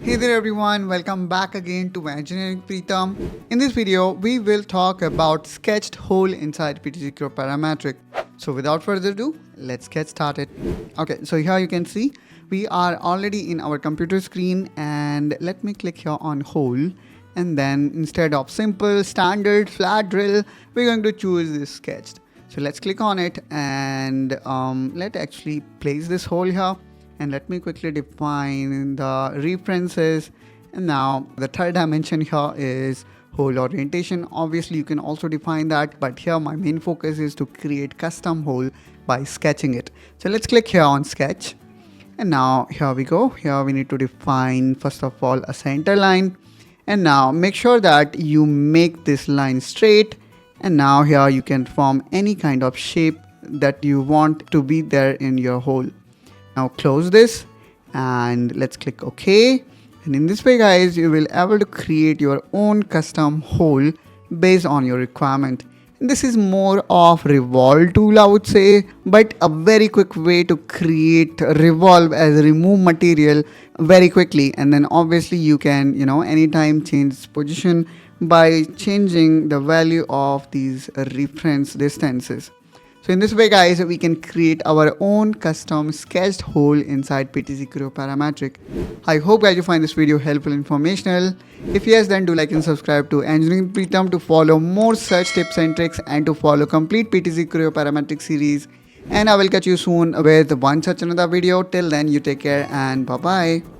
Hey there everyone, welcome back again to Engineering Pritam. In this video, we will talk about sketched hole inside PTC Creo Parametric. So without further ado, let's get started. Okay, so here you can see we are already in our computer screen, and let me click here on hole, and then instead of simple standard flat drill, we're going to choose this sketched. So let's click on it, and let's actually place this hole here. And let me quickly define the references. And now the third dimension here is hole orientation. Obviously you can also define that, but here my main focus is to create custom hole by sketching it. So let's click here on sketch. And now here we go. Here we need to define first of all a center line. And now make sure that you make this line straight. And now here you can form any kind of shape that you want to be there in your hole. Now close this and let's click OK. And in this way guys, you will be able to create your own custom hole based on your requirement. And this is more of revolve tool, I would say, but a very quick way to create revolve as remove material very quickly. And then obviously you can, anytime change its position by changing the value of these reference distances. So in this way guys, we can create our own custom sketched hole inside PTC Creo Parametric. I hope guys you find this video helpful and informational. If yes, then do like and subscribe to Engineering Pritam to follow more such tips and tricks and to follow complete PTC Creo Parametric series. And I will catch you soon with one such another video. Till then, you take care and bye bye.